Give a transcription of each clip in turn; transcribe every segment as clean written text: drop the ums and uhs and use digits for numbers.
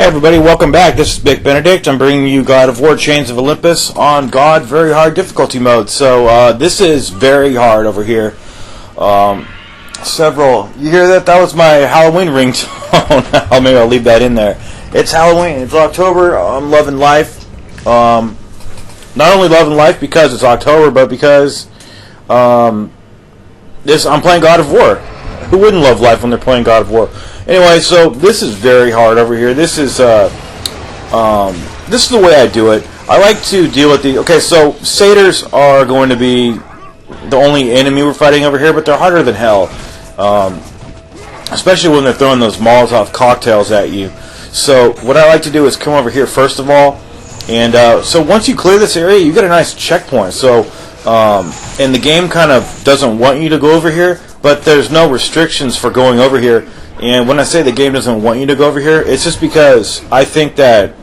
Hey everybody, welcome back. This is Big Benedict. I'm bringing you God of War Chains of Olympus on God Very Hard difficulty mode. So this is very hard over here. You hear that? That was my Halloween ringtone. Maybe I'll leave that in there. It's Halloween. It's October. I'm loving life. Not only loving life because it's October, but because I'm playing God of War. Who wouldn't love life when they're playing God of War? Anyway, so this is very hard over here. This is the way I do it. I like to deal with the... Okay, so satyrs are going to be the only enemy we're fighting over here, but they're harder than hell. Especially when they're throwing those Molotov cocktails at you. So what I like to do is come over here first of all. And so once you clear this area, you get a nice checkpoint. So, and the game kind of doesn't want you to go over here, but there's no restrictions for going over here. And when I say the game doesn't want you to go over here, it's just because I think that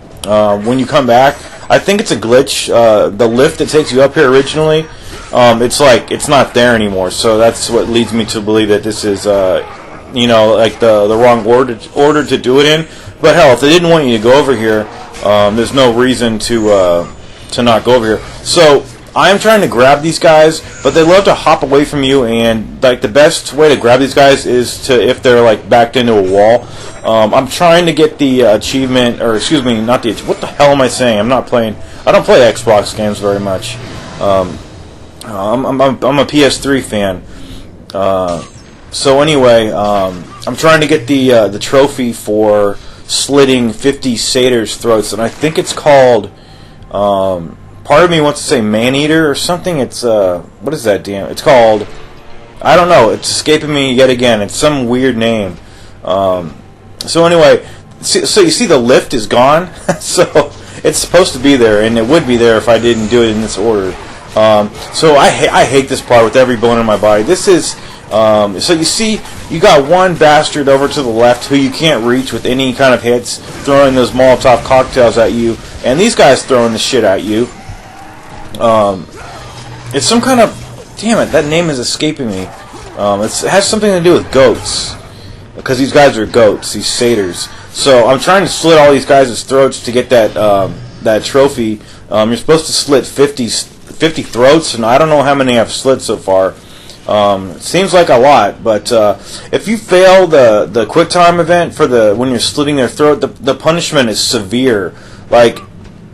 when you come back, I think it's a glitch. The lift that takes you up here originally, it's not there anymore. So that's what leads me to believe that this is, like the wrong order to do it in. But hell, if they didn't want you to go over here, there's no reason to not go over here. So I am trying to grab these guys, but they love to hop away from you, and like the best way to grab these guys is to if they're like backed into a wall. I'm trying to get the achievement, or excuse me, not the what the hell am I saying? I don't play Xbox games very much. I'm a PS3 fan. So anyway, I'm trying to get the trophy for slitting 50 satyrs' throats, and I think it's called. Part of me wants to say man-eater or something. It's what is that damn? It's called, I don't know. It's escaping me yet again. It's some weird name. So anyway, so you see the lift is gone. So it's supposed to be there, and it would be there if I didn't do it in this order. So I hate this part with every bone in my body. This is so you see, you got one bastard over to the left who you can't reach with any kind of hits, throwing those Molotov cocktails at you, and these guys throwing the shit at you. It's some kind of... Damn it, that name is escaping me. It has something to do with goats. Because these guys are goats, these satyrs. So I'm trying to slit all these guys' throats to get that trophy. You're supposed to slit 50 throats, and I don't know how many I've slit so far. It seems like a lot, but if you fail the quick time event for when you're slitting their throat, the punishment is severe. Like,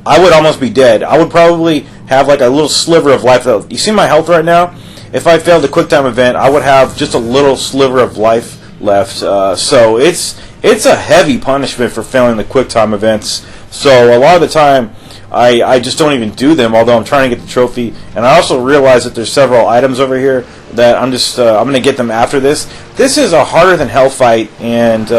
I would almost be dead. I would probably have like a little sliver of life. You see my health right now? If I failed the quick time event, I would have just a little sliver of life left. So it's a heavy punishment for failing the quick time events. So a lot of the time, I just don't even do them, although I'm trying to get the trophy. And I also realize that there's several items over here that I'm going to get them after this. This is a harder than hell fight, and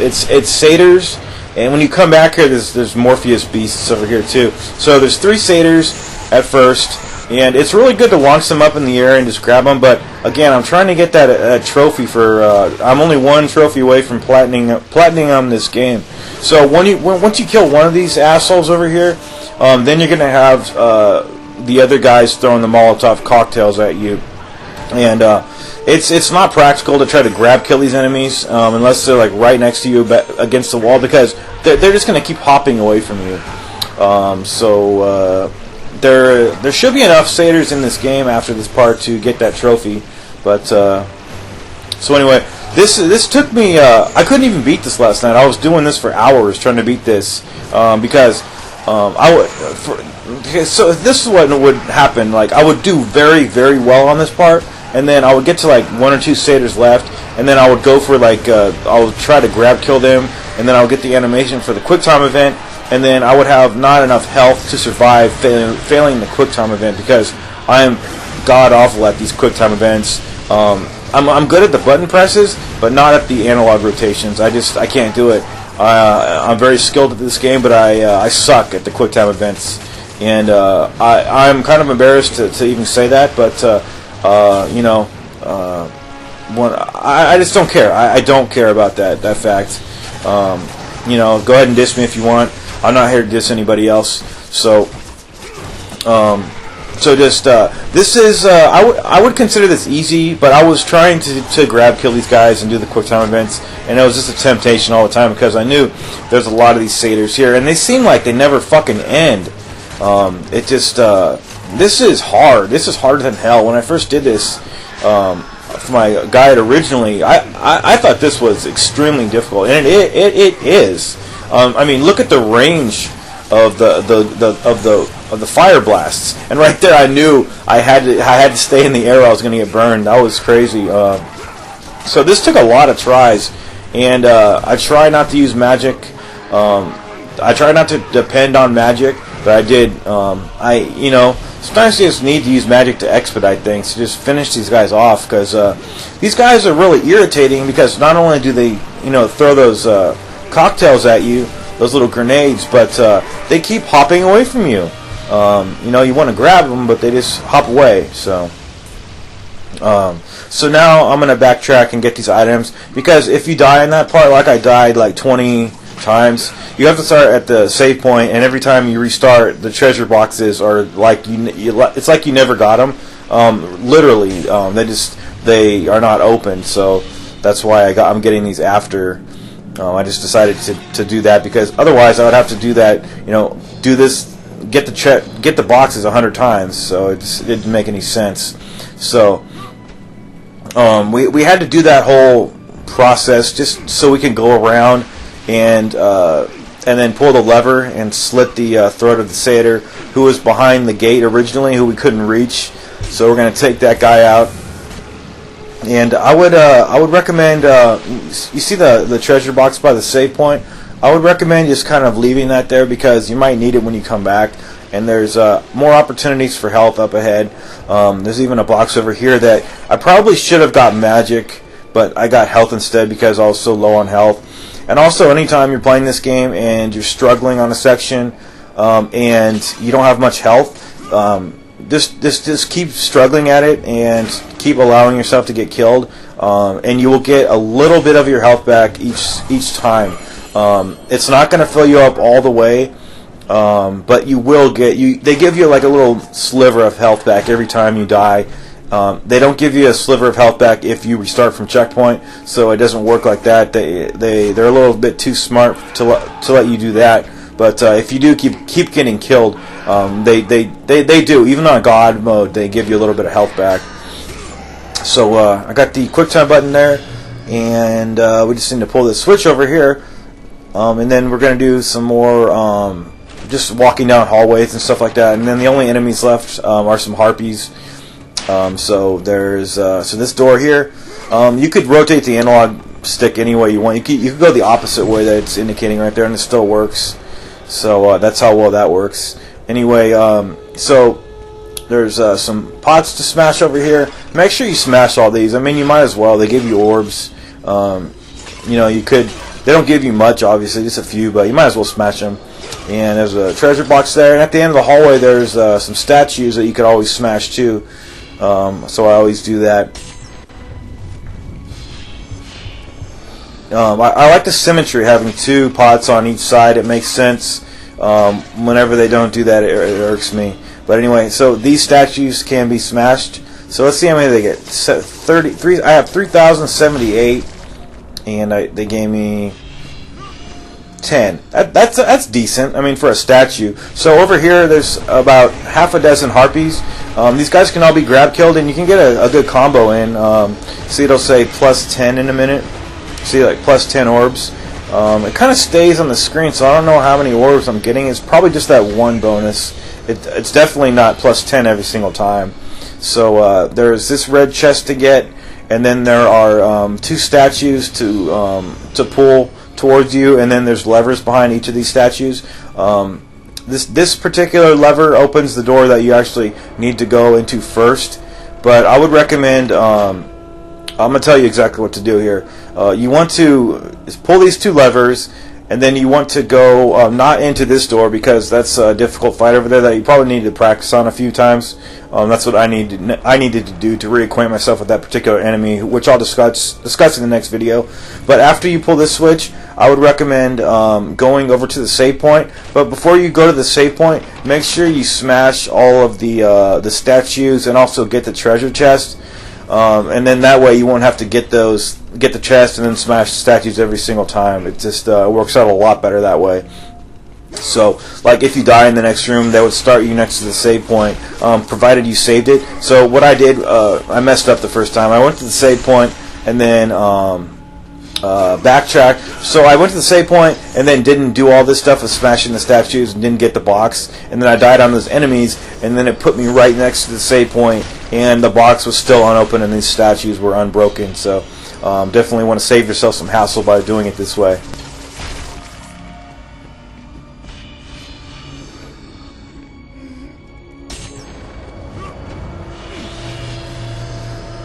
it's satyrs. And when you come back here, there's Morpheus beasts over here too. So there's 3 satyrs at first, and it's really good to launch them up in the air and just grab them. But again, I'm trying to get that trophy for. I'm only one trophy away from platining on this game. So once you kill one of these assholes over here, then you're gonna have the other guys throwing the Molotov cocktails at you, and it's not practical to try to kill these enemies unless they're like right next to you against the wall, because they're just gonna keep hopping away from you. There should be enough satyrs in this game after this part to get that trophy, but so anyway, this took me. I couldn't even beat this last night. I was doing this for hours trying to beat this because so this is what would happen. Like, I would do very, very well on this part, and then I would get to like 1 or 2 satyrs left, and then I would go for like I would try to kill them, and then I would get the animation for the quick time event. And then I would have not enough health to survive failing the quick time event, because I am god awful at these quick time events. I'm good at the button presses, but not at the analog rotations. I can't do it. I'm very skilled at this game, but I suck at the quick time events, and I'm kind of embarrassed to even say that. But I just don't care. I don't care about that fact. Go ahead and diss me if you want. I'm not here to diss anybody else. So, So just this is I would consider this easy, but I was trying to grab kill these guys and do the quick time events, and it was just a temptation all the time because I knew there's a lot of these satyrs here, and they seem like they never fucking end. It just this is hard. This is harder than hell. When I first did this for my guide originally, I thought this was extremely difficult, and it is. I mean, look at the range of the fire blasts, and right there I knew I had to stay in the air. I was going to get burned. That was crazy. So this took a lot of tries, and I try not to use magic. I try not to depend on magic, but I did. Sometimes you just need to use magic to expedite things, to just finish these guys off, because these guys are really irritating, because not only do they throw those cocktails at you, those little grenades, but they keep hopping away from you. You want to grab them, but they just hop away. So now I'm going to backtrack and get these items, because if you die in that part, like I died like 20 times, you have to start at the save point, and every time you restart, the treasure boxes are like it's like you never got them. Literally, they are not open. So that's why I'm getting these after. I just decided to do that, because otherwise I would have to do that. Do this, get the boxes 100 times. So it didn't make any sense. So we had to do that whole process just so we can go around and then pull the lever and slit the throat of the satyr who was behind the gate originally, who we couldn't reach. So we're going to take that guy out. And I would recommend, you see the treasure box by the save point? I would recommend just kind of leaving that there, because you might need it when you come back. And there's more opportunities for health up ahead. There's even a box over here that I probably should have got magic, but I got health instead because I was so low on health. And also, anytime you're playing this game and you're struggling on a section and you don't have much health, just keep struggling at it and keep allowing yourself to get killed, and you will get a little bit of your health back each time. It's not going to fill you up all the way, but you will get they give you like a little sliver of health back every time you die. They don't give you a sliver of health back if you restart from checkpoint, so it doesn't work like that. They're a little bit too smart to let you do that. But if you do keep getting killed, they do. Even on God mode, they give you a little bit of health back. So I got the QuickTime button there, and we just need to pull this switch over here, and then we're going to do some more just walking down hallways and stuff like that. And then the only enemies left are some harpies. So there's so this door here. You could rotate the analog stick any way you want. You could go the opposite way that it's indicating right there, and it still works. So that's how well that works. Anyway, so there's some pots to smash over here. Make sure you smash all these. I mean, you might as well. They give you orbs. You could. They don't give you much, obviously, just a few, but you might as well smash them. And there's a treasure box there. And at the end of the hallway, there's some statues that you could always smash too. So I always do that. I like the symmetry, having two pots on each side. It makes sense. Whenever they don't do that, it irks me. But anyway, so these statues can be smashed. So let's see how many they get. 33. I have 3,078, and they gave me 10. That's decent. I mean, for a statue. So over here, there's about half a dozen harpies. These guys can all be grab killed, and you can get a good combo in. See, it'll say plus 10 in a minute. See, like plus 10 orbs. It kind of stays on the screen, so I don't know how many orbs I'm getting. It's probably just that one bonus. It's definitely not plus 10 every single time. So there's this red chest to get, and then there are two statues to pull towards you, and then there's levers behind each of these statues. This particular lever opens the door that you actually need to go into first, but I would recommend. I'm going to tell you exactly what to do here. You want to pull these two levers, and then you want to go not into this door because that's a difficult fight over there that you probably need to practice on a few times. That's what I needed to do to reacquaint myself with that particular enemy, which I'll discuss in the next video. But after you pull this switch, I would recommend going over to the save point. But before you go to the save point, make sure you smash all of the statues and also get the treasure chest. And then that way you won't have to get the chest and then smash the statues every single time. It just works out a lot better that way. So, like if you die in the next room, they would start you next to the save point, provided you saved it. So what I did, I messed up the first time. I went to the save point and then backtracked. So I went to the save point and then didn't do all this stuff of smashing the statues and didn't get the box. And then I died on those enemies, and then it put me right next to the save point, and the box was still unopened and these statues were unbroken. So definitely want to save yourself some hassle by doing it this way.